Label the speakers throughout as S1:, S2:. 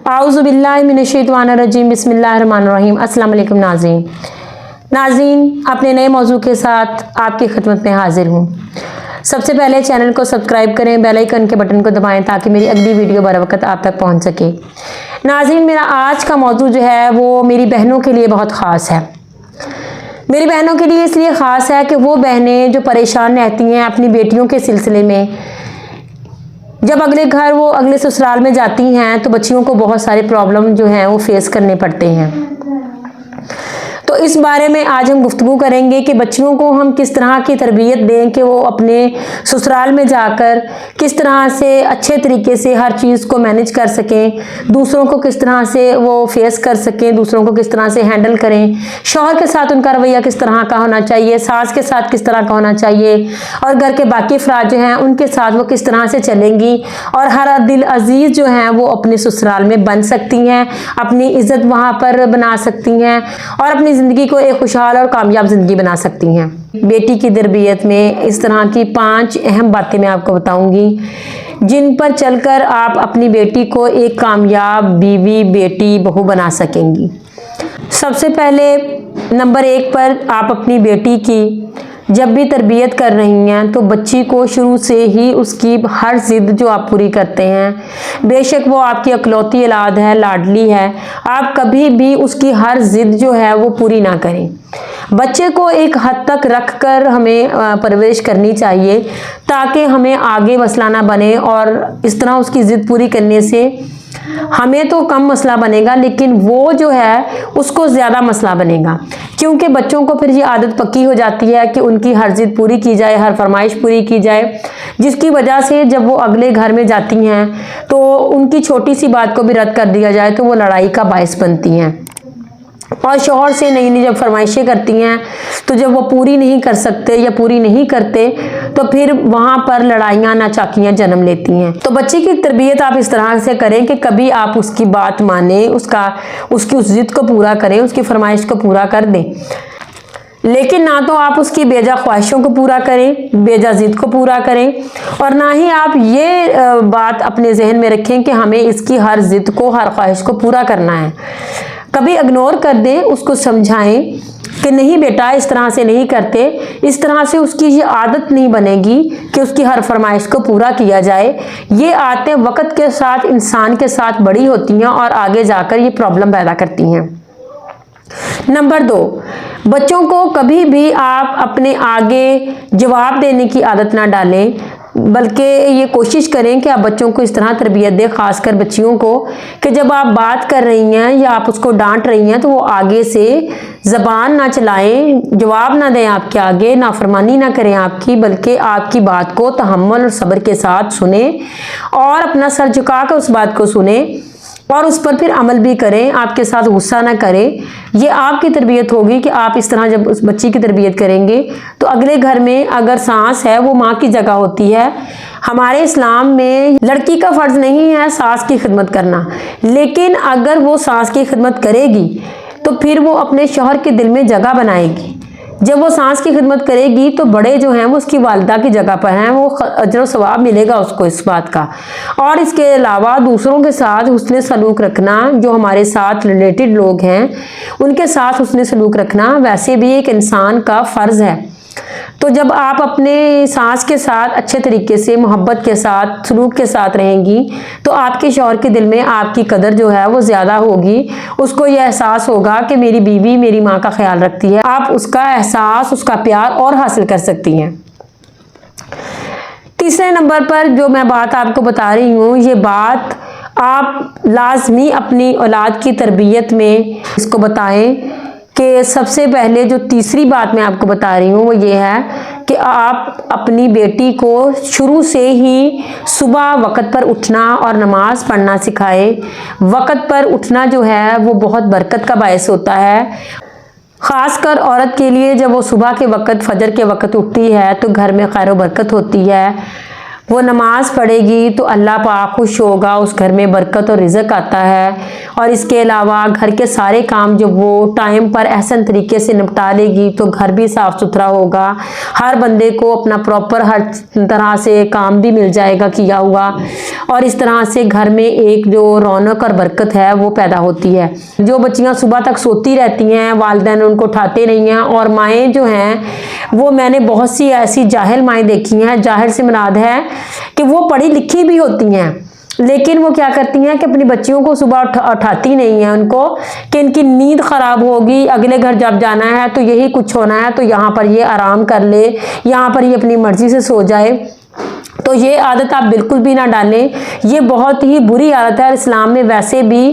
S1: आऊज़ुबिल्लाहिमिनश्शैतानिर्रजीम बिस्मिल्लाहिर्रहमानिर्रहीम। अस्सलाम वालेकुम नाज़रीन, अपने नए मौजू के साथ आपकी खिदमत में हाजिर हूँ। सबसे पहले चैनल को सब्सक्राइब करें, बेल आइकन के बटन को दबाएं ताकि मेरी अगली वीडियो बर वक्त आप तक पहुँच सके। नाज़रीन, मेरा आज का मौजू जो है वो मेरी बहनों के लिए बहुत ख़ास है। मेरी बहनों के लिए इसलिए ख़ास है कि वो बहनें जो परेशान रहती हैं अपनी बेटियों के सिलसिले में, जब अगले घर वो अगले ससुराल में जाती हैं तो बच्चियों को बहुत सारे प्रॉब्लम जो हैं वो फेस करने पड़ते हैं। तो इस बारे में आज हम गुफ्तगू करेंगे कि बच्चियों को हम किस तरह की तरबियत दें कि वो अपने ससुराल में जाकर किस तरह से अच्छे तरीके से हर चीज़ को मैनेज कर सकें, दूसरों को किस तरह से वो फेस कर सकें, दूसरों को किस तरह से हैंडल करें, शौहर के साथ उनका रवैया किस तरह का होना चाहिए, सास के साथ किस तरह का होना चाहिए और घर के बाकी अफराद जो हैं उनके साथ वो किस तरह से चलेंगी और हर दिल अजीज़ जो हैं वो अपने ससुराल में बन सकती हैं, अपनी इज़्ज़त वहाँ पर बना सकती हैं और अपनी ज़िंदगी को एक खुशहाल और कामयाब ज़िंदगी बना सकती हैं। बेटी की तरबियत में इस तरह की 5 अहम बातें मैं आपको बताऊंगी जिन पर चलकर आप अपनी बेटी को एक कामयाब बीवी, बेटी, बहू बना सकेंगी। सबसे पहले नंबर 1 पर आप अपनी बेटी की जब भी तरबियत कर रही हैं तो बच्ची को शुरू से ही उसकी हर ज़िद जो आप पूरी करते हैं, बेशक वो आपकी अकलौती औलाद है, लाडली है, आप कभी भी उसकी हर ज़िद जो है वो पूरी ना करें। बच्चे को एक हद तक रख कर हमें परवरिश करनी चाहिए ताकि हमें आगे मसला ना बने और इस तरह उसकी ज़िद पूरी करने से हमें तो कम मसला बनेगा लेकिन वो जो है उसको ज़्यादा मसला बनेगा, क्योंकि बच्चों को फिर ये आदत पक्की हो जाती है कि उनकी हर जिद पूरी की जाए, हर फरमाइश पूरी की जाए, जिसकी वजह से जब वो अगले घर में जाती हैं तो उनकी छोटी सी बात को भी रद्द कर दिया जाए तो वो लड़ाई का बायस बनती हैं और शौहर से नई नई जब फरमाइशें करती हैं तो जब वो पूरी नहीं कर सकते या पूरी नहीं करते तो फिर वहाँ पर लड़ाइयाँ नाचाकियाँ जन्म लेती हैं। तो बच्चे की तरबियत आप इस तरह से करें कि कभी आप उसकी बात माने, उसकी उस जिद को पूरा करें, उसकी फरमाइश को पूरा कर दें, लेकिन ना तो आप उसकी बेजा ख्वाहिशों को पूरा करें, बेजा जिद को पूरा करें और ना ही आप ये बात अपने जहन में रखें कि हमें इसकी हर जिद को, हर ख्वाहिश को पूरा करना है। कभी इग्नोर कर दें, उसको समझाएं कि नहीं बेटा इस तरह से नहीं करते, इस तरह से उसकी ये आदत नहीं बनेगी कि उसकी हर फरमाइश को पूरा किया जाए। ये आदतें वक्त के साथ इंसान के साथ बड़ी होती हैं और आगे जाकर ये प्रॉब्लम पैदा करती हैं। नंबर 2, बच्चों को कभी भी आप अपने आगे जवाब देने की आदत ना डालें, बल्कि ये कोशिश करें कि आप बच्चों को इस तरह तरबियत दें, ख़ासकर बच्चियों को, कि जब आप बात कर रही हैं या आप उसको डांट रही हैं तो वो आगे से ज़बान ना चलाएं, जवाब ना दें आपके आगे, नाफरमानी ना करें आपकी, बल्कि आपकी बात को तहम्मुल और सब्र के साथ सुने और अपना सर झुका कर उस बात को सुने और उस पर फिर अमल भी करें, आपके साथ गुस्सा ना करें। ये आपकी तरबियत होगी कि आप इस तरह जब उस बच्ची की तरबियत करेंगे तो अगले घर में अगर सास है वो माँ की जगह होती है। हमारे इस्लाम में लड़की का फ़र्ज़ नहीं है सास की खिदमत करना, लेकिन अगर वो सास की खिदमत करेगी तो फिर वो अपने शौहर के दिल में जगह बनाएगी। जब वो सास की खिदमत करेगी तो बड़े जो हैं वो उसकी वालिदा की जगह पर हैं, वो अजर व सवाब मिलेगा उसको इस बात का। और इसके अलावा दूसरों के साथ हुस्न सलूक रखना, जो हमारे साथ रिलेटेड लोग हैं उनके साथ हुस्न सलूक रखना वैसे भी एक इंसान का फ़र्ज़ है। तो जब आप अपने सास के साथ अच्छे तरीके से मोहब्बत के साथ सलूक के साथ रहेंगी तो आपके शौहर के दिल में आपकी कदर जो है वो ज़्यादा होगी। उसको ये एहसास होगा कि मेरी बीवी मेरी माँ का ख्याल रखती है। आप उसका एहसास, उसका प्यार और हासिल कर सकती हैं। तीसरे नंबर पर जो मैं बात आपको बता रही हूँ, ये बात आप लाजमी अपनी औलाद की तरबियत में इसको बताएं कि सबसे पहले जो तीसरी बात मैं आपको बता रही हूँ वो ये है कि आप अपनी बेटी को शुरू से ही सुबह वक़्त पर उठना और नमाज पढ़ना सिखाए। वक़्त पर उठना जो है वो बहुत बरकत का बायस होता है, ख़ासकर औरत के लिए। जब वो सुबह के वक़्त, फजर के वक़्त उठती है तो घर में खैर व बरकत होती है। वो नमाज पढ़ेगी तो अल्लाह पाक खुश होगा, उस घर में बरकत और रिज़्क आता है। और इसके अलावा घर के सारे काम जब वो टाइम पर एहसन तरीके से निपटा लेगी तो घर भी साफ़ सुथरा होगा, हर बंदे को अपना प्रॉपर हर तरह से काम भी मिल जाएगा किया हुआ, और इस तरह से घर में एक जो रौनक और बरकत है वो पैदा होती है। जो बच्चियां सुबह तक सोती रहती हैं, वालिदैन उनको उठाते नहीं हैं, और माएँ जो हैं वो मैंने बहुत सी ऐसी जाहिल माएँ देखी हैं। जाहिल से मुराद है कि वो पढ़ी लिखी भी होती हैं लेकिन वो क्या करती हैं कि अपनी बच्चियों को सुबह उठाती नहीं है उनको, कि इनकी नींद ख़राब होगी, अगले घर जब जाना है तो यही कुछ होना है, तो यहाँ पर ये आराम कर ले, यहाँ पर ये अपनी मर्ज़ी से सो जाए। तो ये आदत आप बिल्कुल भी ना डालें, ये बहुत ही बुरी आदत है। इस्लाम में वैसे भी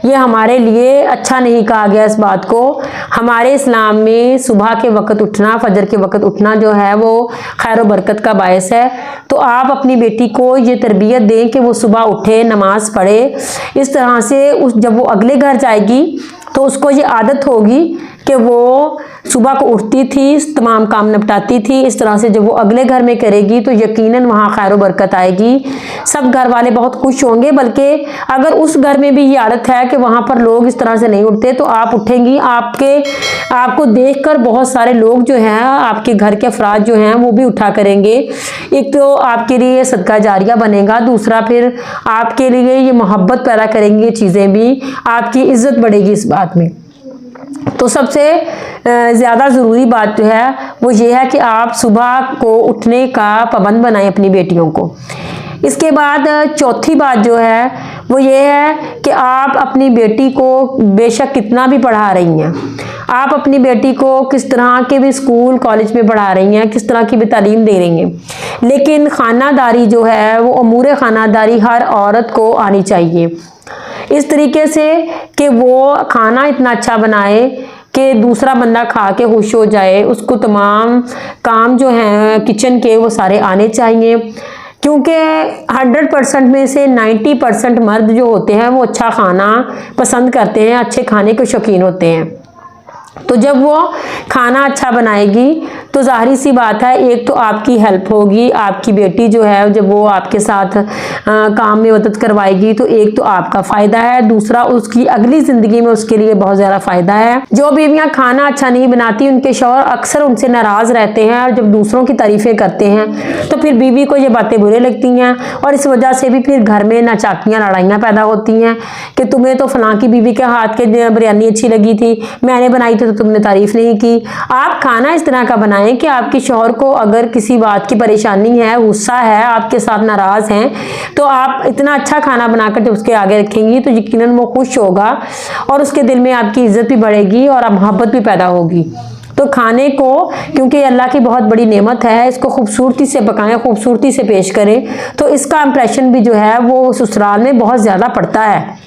S1: ये हमारे लिए अच्छा नहीं कहा गया इस बात को। हमारे इस्लाम में सुबह के वक़्त उठना, फजर के वक़्त उठना जो है वो खैर व बरकत का बायस है। तो आप अपनी बेटी को ये तरबियत दें कि वो सुबह उठे, नमाज पढ़े। इस तरह से जब वो अगले घर जाएगी तो उसको ये आदत होगी कि वो सुबह को उठती थी, तमाम काम निपटाती थी। इस तरह से जब वो अगले घर में करेगी तो यकीनन वहाँ खैर बरकत आएगी, सब घर वाले बहुत खुश होंगे। बल्कि अगर उस घर में भी ये आदत है कि वहाँ पर लोग इस तरह से नहीं उठते तो आप उठेंगी, आपको देखकर बहुत सारे लोग जो हैं, आपके घर के अफराद जो हैं वो भी उठा करेंगे। एक तो आपके लिए सदका जारिया बनेगा, दूसरा फिर आपके लिए ये मोहब्बत पैदा करेंगी, ये चीज़ें भी आपकी इज्जत बढ़ेगी इस बात में। तो सबसे ज़्यादा ज़रूरी बात जो है वो ये है कि आप सुबह को उठने का पाबंद बनाएं अपनी बेटियों को। इसके बाद चौथी बात जो है वो ये है कि आप अपनी बेटी को बेशक कितना भी पढ़ा रही हैं, आप अपनी बेटी को किस तरह के भी स्कूल कॉलेज में पढ़ा रही हैं, किस तरह की भी तालीम दे रही हैं, लेकिन खानादारी जो है वो अमूर खानादारी हर औरत को आनी चाहिए। इस तरीके से कि वो खाना इतना अच्छा बनाए कि दूसरा बंदा खा के खुश हो जाए। उसको तमाम काम जो हैं किचन के वो सारे आने चाहिए, क्योंकि 100% में से 90% मर्द जो होते हैं वो अच्छा खाना पसंद करते हैं, अच्छे खाने के शौकीन होते हैं। तो जब वो खाना अच्छा बनाएगी तो जाहिर सी बात है, एक तो आपकी हेल्प होगी, आपकी बेटी जो है जब वो आपके साथ काम में मदद करवाएगी तो एक तो आपका फ़ायदा है, दूसरा उसकी अगली ज़िंदगी में उसके लिए बहुत ज़्यादा फ़ायदा है। जो बीवियां खाना अच्छा नहीं बनाती उनके शौहर अक्सर उनसे नाराज़ रहते हैं, और जब दूसरों की तारीफ़ें करते हैं तो फिर बीवी को ये बातें बुरे लगती हैं, और इस वजह से भी फिर घर में नाचाकियाँ लड़ाइयाँ पैदा होती हैं कि तुम्हें तो फलां की बीवी के हाथ के बिरयानी अच्छी लगी थी, मैंने बनाई थी तो तुमने तारीफ़ नहीं की। आप खाना इस तरह का बनाएं कि आपके शौहर को अगर किसी बात की परेशानी है, गुस्सा है, आपके साथ नाराज़ हैं, तो आप इतना अच्छा खाना बनाकर जब उसके आगे रखेंगी तो यकीनन वो खुश होगा और उसके दिल में आपकी इज्जत भी बढ़ेगी और मोहब्बत भी पैदा होगी। तो खाने को, क्योंकि अल्लाह की बहुत बड़ी नेमत है, इसको खूबसूरती से पकाएं, खूबसूरती से पेश करें, तो इसका इंप्रेशन भी जो है वो ससुराल में बहुत ज़्यादा पड़ता है।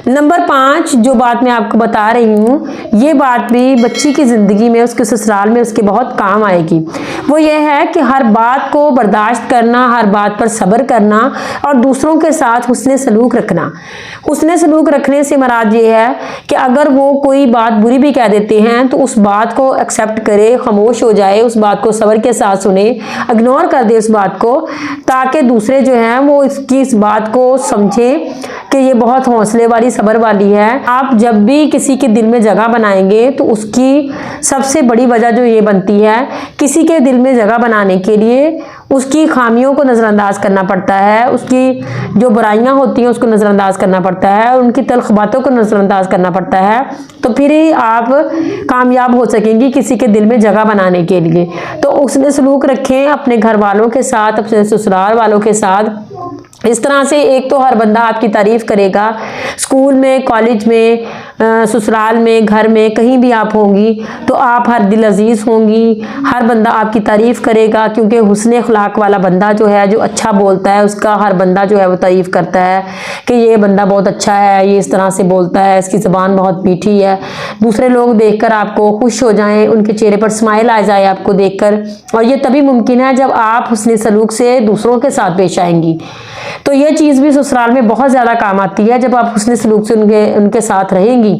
S1: नंबर 5 जो बात मैं आपको बता रही हूँ, ये बात भी बच्ची की ज़िंदगी में, उसके ससुराल में उसके बहुत काम आएगी। वो ये है कि हर बात को बर्दाश्त करना, हर बात पर सब्र करना और दूसरों के साथ हुस्ने सलूक रखना। हुस्ने सलूक रखने से मुराद ये है कि अगर वो कोई बात बुरी भी कह देते हैं तो उस बात को एक्सेप्ट करे, खामोश हो जाए, उस बात को सब्र के साथ सुने, इग्नोर कर दे उस बात को, ताकि दूसरे जो हैं वो इस बात को समझें कि ये बहुत हौसले वाली, सब्र वाली है। आप जब भी किसी के दिल में जगह बनाएंगे तो उसकी सबसे बड़ी वजह जो ये बनती है, किसी के दिल में जगह बनाने के लिए उसकी खामियों को नज़रअंदाज करना पड़ता है, उसकी जो बुराइयां होती हैं उसको नज़रअंदाज करना पड़ता है, उनकी तल्ख बातों को नज़रअंदाज करना पड़ता है, तो फिर ही आप कामयाब हो सकेंगी किसी के दिल में जगह बनाने के लिए। तो उसने सलूक रखें अपने घर वालों के साथ, अपने ससुराल वालों के साथ। इस तरह से एक तो हर बंदा आपकी तारीफ़ करेगा, स्कूल में, कॉलेज में, ससुराल में, घर में, कहीं भी आप होंगी तो आप हर दिल अजीज़ होंगी, हर बंदा आपकी तारीफ़ करेगा, क्योंकि हुस्न अखलाक वाला बंदा जो है, जो अच्छा बोलता है, उसका हर बंदा जो है वो तारीफ़ करता है कि ये बंदा बहुत अच्छा है, ये इस तरह से बोलता है, इसकी ज़बान बहुत मीठी है। दूसरे लोग देखकर आपको खुश हो जाएं, उनके चेहरे पर स्माइल आ जाए आपको देखकर, और ये तभी मुमकिन है जब आप हुस्न सलूक से दूसरों के साथ पेश आएंगी। तो ये चीज़ भी ससुराल में बहुत ज़्यादा काम आती है जब आप हुस्न सलूक से उनके साथ रहेंगी।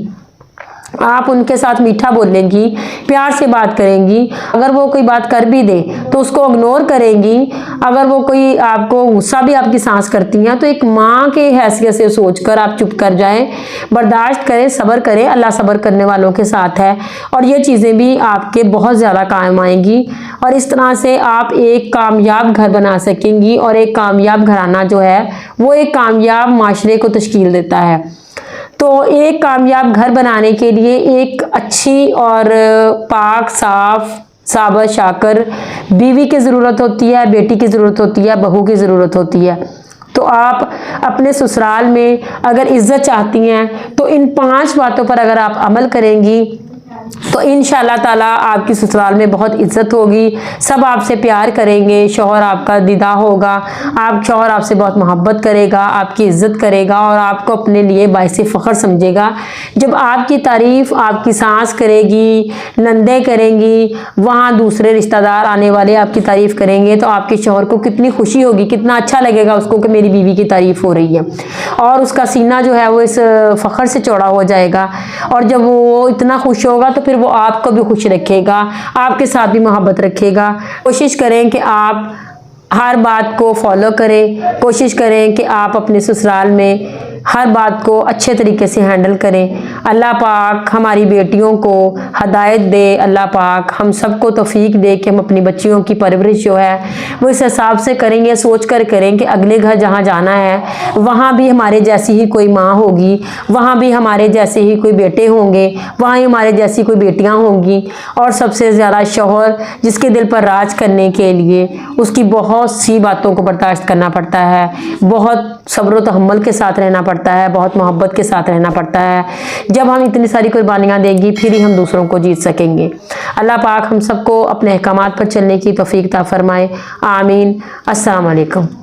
S1: आप उनके साथ मीठा बोलेंगी, प्यार से बात करेंगी। अगर वो कोई बात कर भी दे तो उसको इग्नोर करेंगी। अगर वो कोई आपको गुस्सा भी आपकी सांस करती हैं तो एक माँ के हैसियत से सोचकर आप चुप कर जाएं, बर्दाश्त करें, सब्र करें। अल्लाह सब्र करने वालों के साथ है और ये चीज़ें भी आपके बहुत ज़्यादा काम आएंगी और इस तरह से आप एक कामयाब घर बना सकेंगी। और एक कामयाब घराना जो है वो एक कामयाब माशरे को तश्कील देता है। तो एक कामयाब घर बनाने के लिए एक अच्छी और पाक साफ साबर शाकर बीवी की ज़रूरत होती है, बेटी की ज़रूरत होती है, बहू की ज़रूरत होती है। तो आप अपने ससुराल में अगर इज़्ज़त चाहती हैं तो इन 5 बातों पर अगर आप अमल करेंगी तो इंशाअल्लाह ताला आपकी ससुराल में बहुत इज्जत होगी, सब आपसे प्यार करेंगे, शौहर आपका दीदा होगा, आप शौहर आपसे बहुत मोहब्बत करेगा, आपकी इज्जत करेगा और आपको अपने लिए बाइसे फ़ख्र समझेगा। जब आपकी तारीफ़ आपकी सास करेगी, नंदे करेंगी, वहाँ दूसरे रिश्तेदार आने वाले आपकी तारीफ़ करेंगे तो आपके शौहर को कितनी खुशी होगी, कितना अच्छा लगेगा उसको कि मेरी बीवी की तारीफ़ हो रही है और उसका सीना जो है वो इस फ़ख्र से चौड़ा हो जाएगा। और जब वो इतना खुश होगा तो फिर वो आपको भी खुश रखेगा, आपके साथ भी मोहब्बत रखेगा। कोशिश करें कि आप हर बात को फॉलो करें, कोशिश करें कि आप अपने ससुराल में हर बात को अच्छे तरीके से हैंडल करें। अल्लाह पाक हमारी बेटियों को हदायत दे, अल्लाह पाक हम सबको तौफीक दे कि हम अपनी बच्चियों की परवरिश जो है वो इस हिसाब से करेंगे, सोच कर करें कि अगले घर जहाँ जाना है वहाँ भी हमारे जैसी ही कोई माँ होगी, वहाँ भी हमारे जैसे ही कोई बेटे होंगे, वहाँ ही हमारे जैसी कोई बेटियाँ होंगी। और सबसे ज़्यादा शौहर जिसके दिल पर राज करने के लिए उसकी बहुत सी बातों को बर्दाश्त करना पड़ता है, बहुत सब्र व तहम्मुल के साथ रहना पड़ता है, बहुत मोहब्बत के साथ रहना पड़ता है। जब हम इतनी सारी कुर्बानियाँ देंगी फिर ही हम दूसरों को जीत सकेंगे। अल्लाह पाक हम सबको अपने अहकामात पर चलने की तौफीक अता फरमाए। आमीन। अस्सलाम वालेकुम।